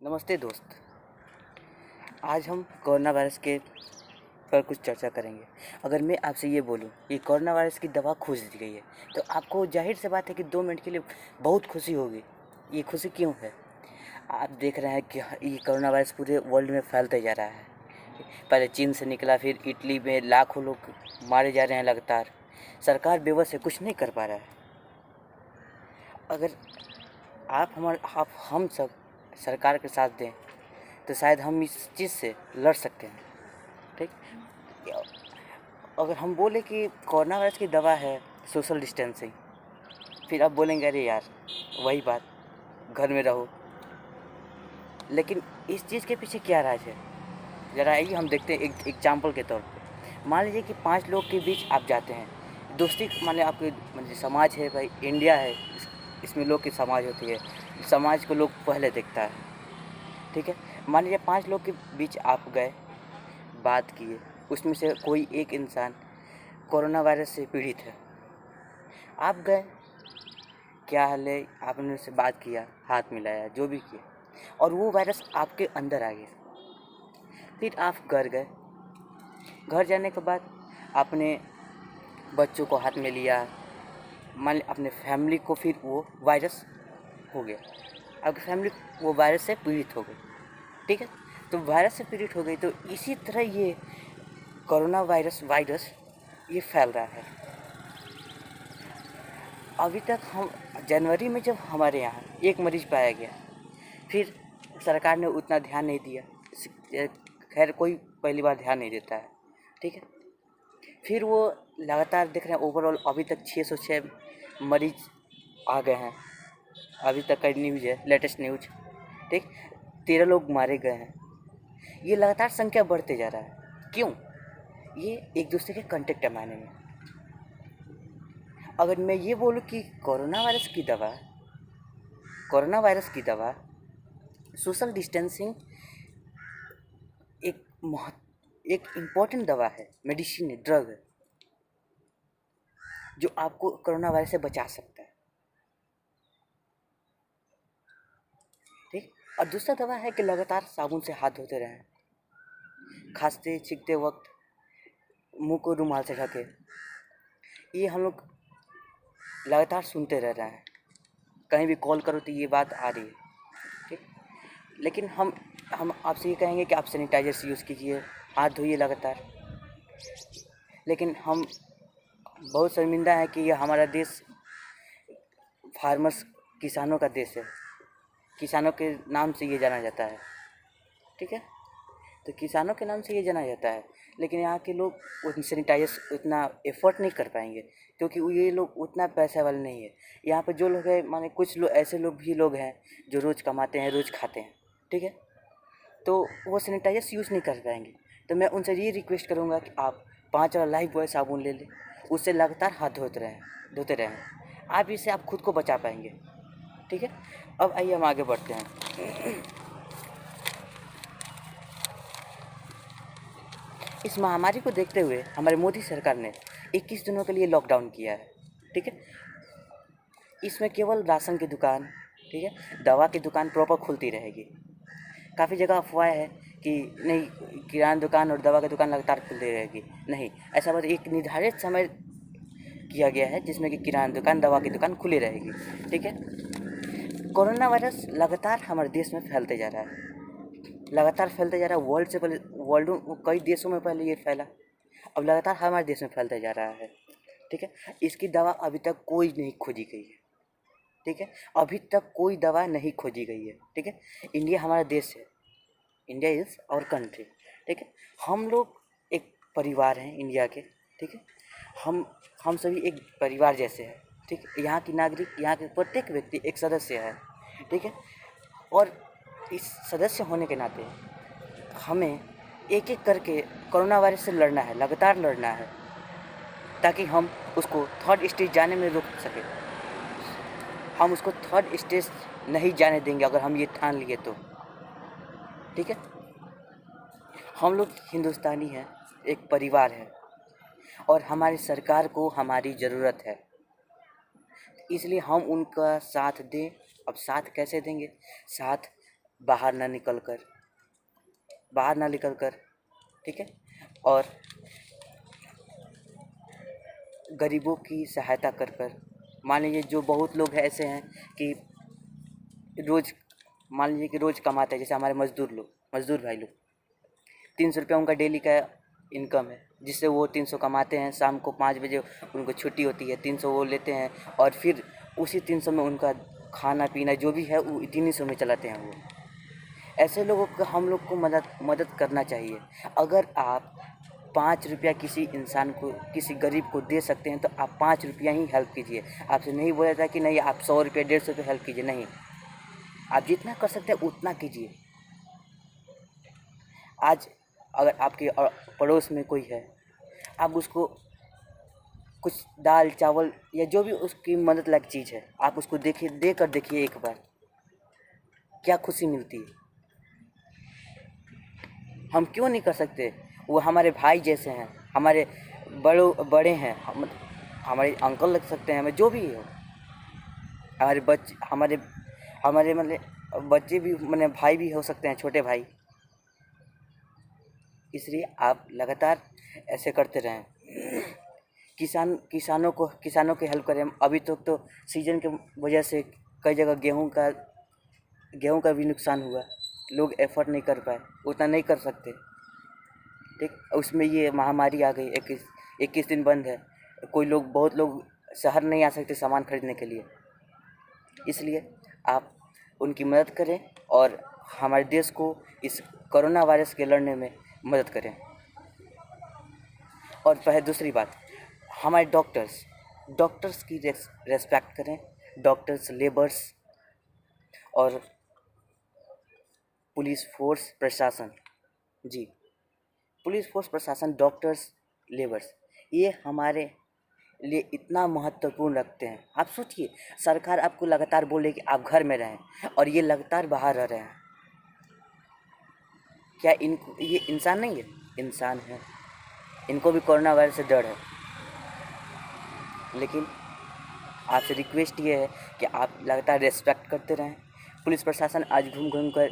नमस्ते दोस्त। आज हम कोरोना वायरस के पर कुछ चर्चा करेंगे। अगर मैं आपसे ये बोलूं कि कोरोना वायरस की दवा खोज दी गई है तो आपको जाहिर सी बात है कि 2 मिनट के लिए बहुत खुशी होगी। ये खुशी क्यों है? आप देख रहे हैं कि ये कोरोना वायरस पूरे वर्ल्ड में फैलते जा रहा है। पहले चीन से निकला, फिर इटली में लाखों लोग मारे जा रहे हैं लगातार। सरकार बेबस है, कुछ नहीं कर पा रहा है। अगर आप हम सब सरकार के साथ दें तो शायद हम इस चीज़ से लड़ सकते हैं। ठीक। अगर हम बोले कि कोरोना वायरस की दवा है सोशल डिस्टेंसिंग, फिर आप बोलेंगे अरे यार वही बात, घर में रहो। लेकिन इस चीज़ के पीछे क्या राज है? ज़रा आइए हम देखते हैं एक एग्जाम्पल के तौर पे। मान लीजिए कि 5 लोग के बीच आप जाते हैं, दोस्ती मान लीजिए आपके मतलब समाज है भाई, इंडिया है, इसमें लोग की समाज होती है, समाज को लोग पहले देखता है। ठीक है। मान लीजिए 5 लोग के बीच आप गए, बात किए, उसमें से कोई एक इंसान कोरोना वायरस से पीड़ित है। आप गए, क्या हाल है, आपने उससे बात किया, हाथ मिलाया, जो भी किया, और वो वायरस आपके अंदर आ गया। फिर आप घर गए, घर जाने के बाद आपने बच्चों को हाथ में लिया, मान ली अपने फैमिली को, फिर वो वायरस हो गया, आपकी फैमिली वो वायरस से पीड़ित हो गई। ठीक है। तो वायरस से पीड़ित हो गई, तो इसी तरह ये कोरोना वायरस ये फैल रहा है। अभी तक हम जनवरी में जब हमारे यहाँ एक मरीज पाया गया, फिर सरकार ने उतना ध्यान नहीं दिया। खैर कोई पहली बार ध्यान नहीं देता है। ठीक है। फिर वो लगातार देख रहे हैं, ओवरऑल अभी तक 606 मरीज आ गए हैं। अभी तक का न्यूज़ है, लेटेस्ट न्यूज़। ठीक। 13 लोग मारे गए हैं। ये लगातार संख्या बढ़ते जा रहा है। क्यों? ये एक दूसरे के कांटेक्ट है मायने में। अगर मैं ये बोलूँ कि कोरोना वायरस की दवा सोशल डिस्टेंसिंग एक इम्पॉर्टेंट दवा है, मेडिसिन है, ड्रग है, जो आपको कोरोना वायरस से बचा सकता है। ठीक। और दूसरा दवा है कि लगातार साबुन से हाथ धोते रहें, खांसते छींकते वक्त मुंह को रुमाल से ढके। ये हम लोग लगातार सुनते रह रहे हैं, कहीं भी कॉल करो तो ये बात आ रही है। ठीक। लेकिन हम आपसे ये कहेंगे कि आप सैनिटाइजर्स यूज़ कीजिए, हाथ धोइए लगातार। लेकिन हम बहुत शर्मिंदा हैं कि ये हमारा देश फार्मर्स, किसानों का देश है, किसानों के नाम से ये जाना जाता है। ठीक है। तो किसानों के नाम से ये जाना जाता है, लेकिन यहाँ के लोग उतना सैनिटाइजर्स उतना एफर्ट नहीं कर पाएंगे, क्योंकि ये लोग उतना पैसे वाले नहीं है। यहाँ पे जो लोग हैं, माने कुछ लोग ऐसे लोग हैं जो रोज़ कमाते हैं, रोज़ खाते हैं। ठीक है। तो वो सैनिटाइजर्स यूज़ नहीं कर पाएंगे। तो मैं उनसे ये रिक्वेस्ट करूँगा कि आप 5 वाला लाइफ बॉय साबुन ले लें, उससे लगातार हाथ धोते रहें। आप इससे आप खुद को बचा पाएंगे। ठीक है। अब आइए हम आगे बढ़ते हैं। इस महामारी को देखते हुए हमारे मोदी सरकार ने 21 दिनों के लिए लॉकडाउन किया है। ठीक है। इसमें केवल राशन की दुकान, ठीक है, दवा की दुकान प्रॉपर खुलती रहेगी। काफ़ी जगह अफवाह है कि नहीं, किराना दुकान और दवा की दुकान लगातार खुलती रहेगी। नहीं, ऐसा बस एक निर्धारित समय किया गया है जिसमें कि किराना दुकान, दवा की दुकान खुली रहेगी। ठीक है। कोरोना वायरस लगातार हमारे देश में फैलते जा रहा है, लगातार फैलते जा रहा है। वर्ल्ड कई देशों में पहले ये फैला, अब लगातार हमारे देश में फैलते जा रहा है। ठीक है। इसकी दवा अभी तक कोई नहीं खोजी गई है। ठीक है। अभी तक कोई दवा नहीं खोजी गई है। ठीक है। इंडिया हमारा देश है, इंडिया इज़ आवर कंट्री। ठीक है। हम लोग एक परिवार हैं इंडिया के। ठीक है। हम सभी एक परिवार जैसे हैं। ठीक है। यहाँ की नागरिक, यहाँ के प्रत्येक व्यक्ति एक सदस्य है। ठीक है। और इस सदस्य होने के नाते हमें एक एक करके कोरोना वायरस से लड़ना है, लगातार लड़ना है, ताकि हम उसको थर्ड स्टेज जाने में रोक सकें। हम उसको थर्ड स्टेज नहीं जाने देंगे अगर हम ये ठान लिए तो। ठीक है। हम लोग हिंदुस्तानी हैं, एक परिवार है, और हमारी सरकार को हमारी ज़रूरत है, इसलिए हम उनका साथ दें। अब साथ कैसे देंगे? साथ बाहर ना निकल कर, ठीक है, और गरीबों की सहायता कर मान लीजिए जो बहुत लोग ऐसे हैं कि रोज़ मान लीजिए कि रोज़ कमाते हैं, जैसे हमारे मज़दूर भाई लोग, 300 रुपया उनका डेली का इनकम है, जिससे वो 300 कमाते हैं, शाम को 5 बजे उनको छुट्टी होती है, 300 वो लेते हैं और फिर उसी 300 में उनका खाना पीना जो भी है वो इतनी सौ में चलाते हैं वो। ऐसे लोगों को हम लोग को मदद करना चाहिए। अगर आप 5 रुपया किसी इंसान को, किसी गरीब को दे सकते हैं तो आप 5 रुपया ही हेल्प कीजिए। आपसे नहीं बोला जाता कि नहीं आप 100 रुपया 150 रुपये हेल्प कीजिए, नहीं, आप जितना कर सकते हैं उतना कीजिए। आज अगर आपके पड़ोस में कोई है, आप उसको कुछ दाल चावल या जो भी उसकी मदद लायक चीज़ है, आप उसको दे कर देखिए एक बार, क्या खुशी मिलती है। हम क्यों नहीं कर सकते? वो हमारे भाई जैसे हैं, हमारे बड़े हैं, हमारे अंकल लग सकते हैं, हमें जो भी हो, हमारे बच्चे हमारे मतलब बच्चे भी मतलब भाई भी हो सकते हैं, छोटे भाई। इसलिए आप लगातार ऐसे करते रहें। किसानों की हेल्प करें। अभी तो सीजन के वजह से कई जगह गेहूं का भी नुकसान हुआ, लोग एफर्ट नहीं कर पाए, उतना नहीं कर सकते, ठीक। उसमें ये महामारी आ गई, 21 दिन बंद है, बहुत लोग शहर नहीं आ सकते सामान खरीदने के लिए। इसलिए आप उनकी मदद करें और हमारे देश को इस कोरोना वायरस के लड़ने में मदद करें। और वह दूसरी बात, हमारे डॉक्टर्स की रेस्पेक्ट करें। डॉक्टर्स, लेबर्स और पुलिस फोर्स प्रशासन, जी, पुलिस फोर्स प्रशासन, डॉक्टर्स, लेबर्स, ये हमारे लिए इतना महत्वपूर्ण रखते हैं। आप सोचिए, सरकार आपको लगातार बोले कि आप घर में रहें और ये लगातार बाहर रह रहे हैं। क्या ये इंसान नहीं है? इंसान है, इनको भी कोरोना वायरस से डर है। लेकिन आपसे रिक्वेस्ट ये है कि आप लगातार रेस्पेक्ट करते रहें। पुलिस प्रशासन आज घूम कर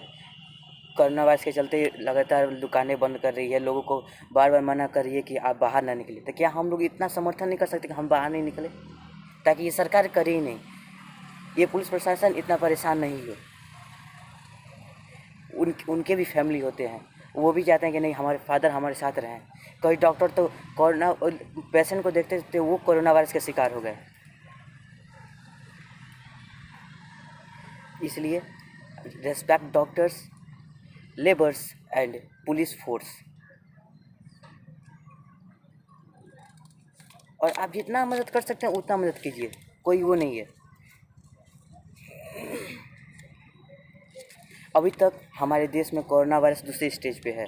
कोरोना वायरस के चलते लगातार दुकानें बंद कर रही है, लोगों को बार बार मना कर रही है कि आप बाहर ना निकलें। तो क्या हम लोग इतना समर्थन नहीं कर सकते कि हम बाहर नहीं निकलें? ताकि ये सरकार करे ही नहीं, ये पुलिस प्रशासन इतना परेशान नहीं हो। उनके भी फैमिली होते हैं, वो भी चाहते हैं कि नहीं हमारे फादर हमारे साथ रहें। कई डॉक्टर तो कोरोना पेशेंट को देखते देखते वो कोरोना वायरस के शिकार हो गए। इसलिए respect doctors, labours and police force. और आप जितना मदद कर सकते हैं उतना मदद कीजिए, कोई वो नहीं है। अभी तक हमारे देश में कोरोना वायरस दूसरे स्टेज पे है।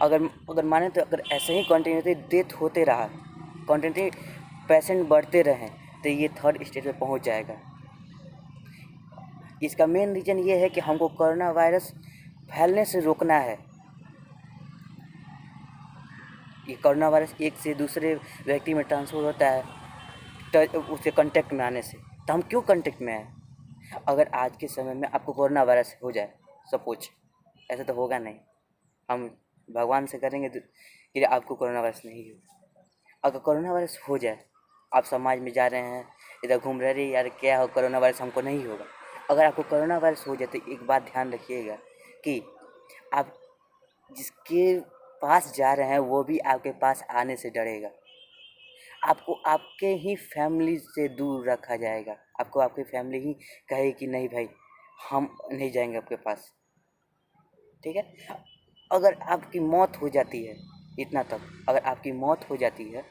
अगर माने तो अगर ऐसे ही कंटिन्यूटी डेथ होते रहा, कंटिन्यूटी पेशेंट बढ़ते रहें, तो ये 3rd स्टेज पे पहुंच जाएगा। इसका मेन रीज़न ये है कि हमको कोरोना वायरस फैलने से रोकना है। ये कोरोना वायरस एक से दूसरे व्यक्ति में ट्रांसफर होता है उसके कांटेक्ट में आने से। तो हम क्यों कांटेक्ट में आए? अगर आज के समय में आपको कोरोना वायरस हो जाए, सपोज, ऐसा तो होगा नहीं, हम भगवान से करेंगे कि आपको कोरोना वायरस नहीं हो। अगर कोरोना वायरस हो जाए, आप समाज में जा रहे हैं, इधर घूम रहे हैं, यार क्या हो, कोरोना वायरस हमको नहीं होगा। अगर आपको कोरोना वायरस हो जाए तो एक बात ध्यान रखिएगा कि आप जिसके पास जा रहे हैं वो भी आपके पास आने से डरेगा। आपको आपके ही फैमिली से दूर रखा जाएगा। आपको आपकी फैमिली ही कहे कि नहीं भाई हम नहीं जाएंगे आपके पास, ठीक है। अगर आपकी मौत हो जाती है, इतना तक, अगर आपकी मौत हो जाती है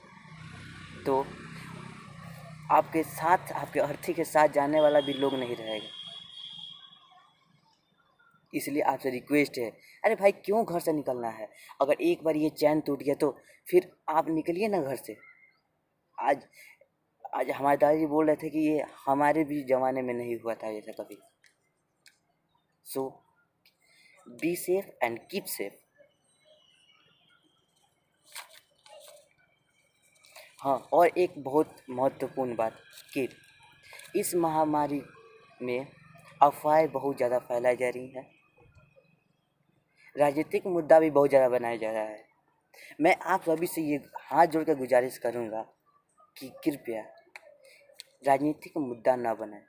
तो आपके साथ, आपके अर्थी के साथ जाने वाला भी लोग नहीं रहेगा। इसलिए आपसे रिक्वेस्ट है, अरे भाई क्यों घर से निकलना है? अगर एक बार ये चैन टूट गया तो फिर आप निकलिए ना घर से। आज आज हमारे दादाजी बोल रहे थे कि ये हमारे भी ज़माने में नहीं हुआ था ऐसा कभी। So be safe and keep safe. हाँ, और एक बहुत महत्वपूर्ण बात कि इस महामारी में अफवाहें बहुत ज़्यादा फैलाई जा रही हैं, राजनीतिक मुद्दा भी बहुत ज़्यादा बनाया जा रहा है। मैं आप सभी से ये हाथ जोड़ कर गुजारिश करूँगा कि कृपया राजनीतिक मुद्दा ना बनाएं।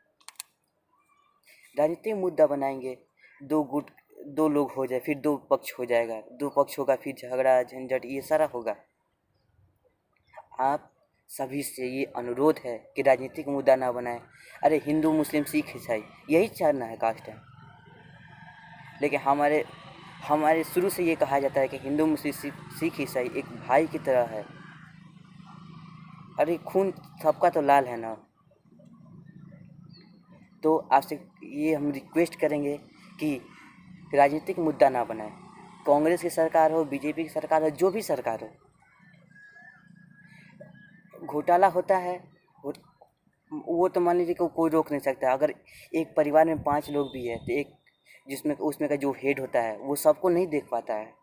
राजनीतिक मुद्दा बनाएंगे, दो लोग हो जाए, फिर दो पक्ष हो जाएगा, दो पक्ष होगा, फिर झगड़ा झंझट ये सारा होगा। आप सभी से ये अनुरोध है कि राजनीतिक मुद्दा ना बनाएं। अरे हिंदू मुस्लिम सिख ईसाई यही चाहना है, कास्ट है, लेकिन हमारे शुरू से ये कहा जाता है कि हिंदू मुस्लिम सिख ईसाई एक भाई की तरह है। अरे खून सबका तो लाल है ना। तो आपसे ये हम रिक्वेस्ट करेंगे कि राजनीतिक मुद्दा ना बनाएं। कांग्रेस की सरकार हो, बीजेपी की सरकार हो, जो भी सरकार हो, घोटाला होता है वो तो मान लीजिए कि कोई रोक नहीं सकता। अगर एक परिवार में 5 लोग भी है तो एक जिसमें उसमें का जो हेड होता है वो सबको नहीं देख पाता है।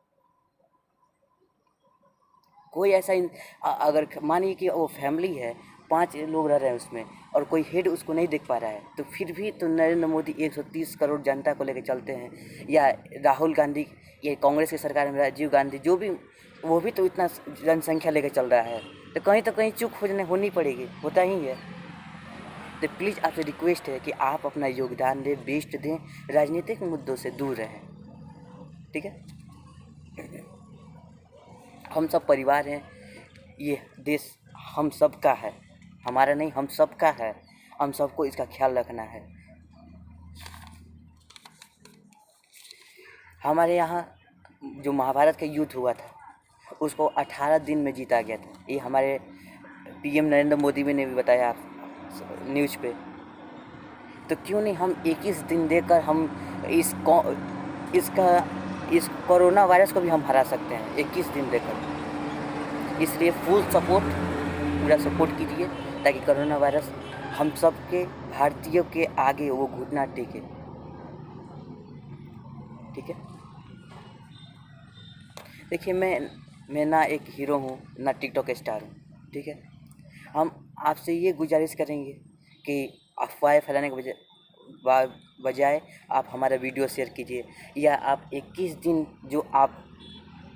कोई ऐसा अगर मानिए कि वो फैमिली है, 5 लोग रह रहे हैं उसमें और कोई हेड उसको नहीं देख पा रहा है, तो फिर भी तो नरेंद्र मोदी 130 करोड़ जनता को लेकर चलते हैं, या राहुल गांधी, ये कांग्रेस की सरकार में राजीव गांधी, जो भी वो भी तो इतना जनसंख्या लेकर चल रहा है, तो कहीं चूक होनी पड़ेगी, होता ही है। तो प्लीज़ आपसे रिक्वेस्ट है कि आप अपना योगदान दें, बेस्ट दें, राजनीतिक मुद्दों से दूर रहें, ठीक है। हम सब परिवार हैं, ये देश हम सब का है, हमारा नहीं, हम सब का है, हम सबको इसका ख्याल रखना है। हमारे यहाँ जो महाभारत का युद्ध हुआ था उसको 18 दिन में जीता गया था। ये हमारे पीएम नरेंद्र मोदी ने भी बताया न्यूज़ पे। तो क्यों नहीं हम 21 दिन देकर हम इस कोरोना वायरस को भी हम हरा सकते हैं 21 दिन देकर। इसलिए फुल सपोर्ट, पूरा सपोर्ट कीजिए ताकि कोरोना वायरस हम सब के भारतीयों के आगे वो घुटना टेके, ठीक है। देखिए मैं ना एक हीरो हूँ ना टिकटॉक स्टार हूँ, ठीक है। हम आपसे ये गुजारिश करेंगे कि अफवाहें फैलाने के बजाय आप हमारा वीडियो शेयर कीजिए, या आप 21 दिन जो आप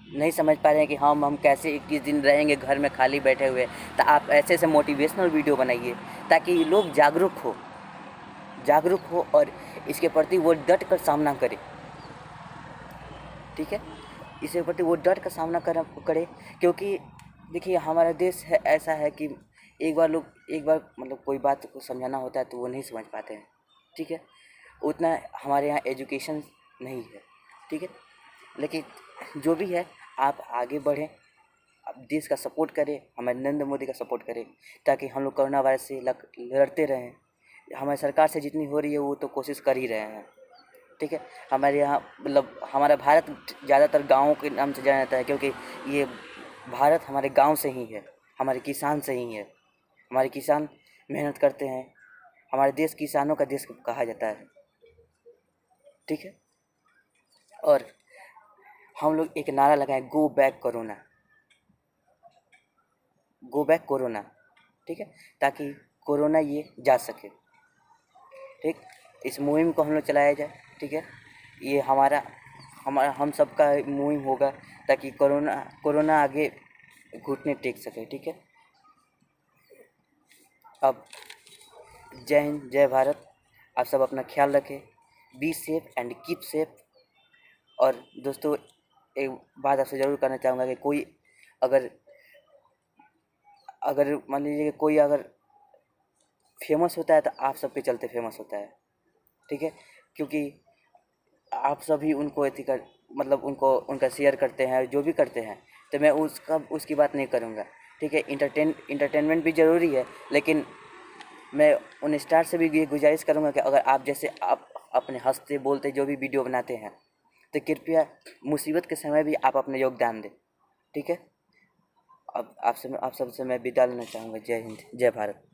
नहीं समझ पा रहे हैं कि हम कैसे 21 दिन रहेंगे घर में खाली बैठे हुए, तो आप ऐसे मोटिवेशनल वीडियो बनाइए ताकि लोग जागरूक हो और इसके प्रति वो डट कर सामना करे, ठीक है। इसके प्रति वो डट कर सामना करे, क्योंकि देखिए हमारा देश है ऐसा है कि एक बार मतलब कोई बात को समझाना होता है तो वो नहीं समझ पाते हैं, ठीक है। उतना हमारे यहाँ एजुकेशन नहीं है, ठीक है। लेकिन जो भी है आप आगे बढ़ें, आप देश का सपोर्ट करें, हमारे नरेंद्र मोदी का सपोर्ट करें ताकि हम लोग कोरोना वायरस से लड़ते रहें। हमारी सरकार से जितनी हो रही है वो तो कोशिश कर ही रहे हैं, ठीक है। हमारे यहाँ मतलब हमारा भारत ज़्यादातर गाँवों के नाम से जाना जाता है, क्योंकि ये भारत हमारे गांव से ही है, हमारे किसान से ही है। हमारे किसान मेहनत करते हैं, हमारे देश किसानों का देश कहा जाता है, ठीक है। और हम लोग एक नारा लगाएं, go back corona, go back corona, ठीक है, ताकि कोरोना ये जा सके, ठीक। इस मुहिम को हम लोग चलाया जाए, ठीक है। ये हमारा हम सबका मुहिम होगा ताकि कोरोना आगे घुटने टेक सके, ठीक है। अब जय हिंद, जय भारत। आप सब अपना ख्याल रखें, B safe and keep safe. और दोस्तों एक बात आपसे ज़रूर करना चाहूँगा कि कोई अगर मान लीजिए कोई अगर फेमस होता है तो आप सबके चलते फेमस होता है, ठीक है। क्योंकि आप सभी उनको मतलब उनका शेयर करते हैं, जो भी करते हैं, तो मैं उसकी बात नहीं करूँगा, ठीक है। इंटरटेनमेंट भी ज़रूरी है, लेकिन मैं उन स्टार से भी ये गुजारिश करूँगा कि अगर आप अपने हंसते बोलते जो भी वीडियो बनाते हैं तो कृपया मुसीबत के समय भी आप अपना योगदान दें, ठीक है। अब आप सबसे मैं विदा लेना चाहूँगा। जय हिंद, जय भारत।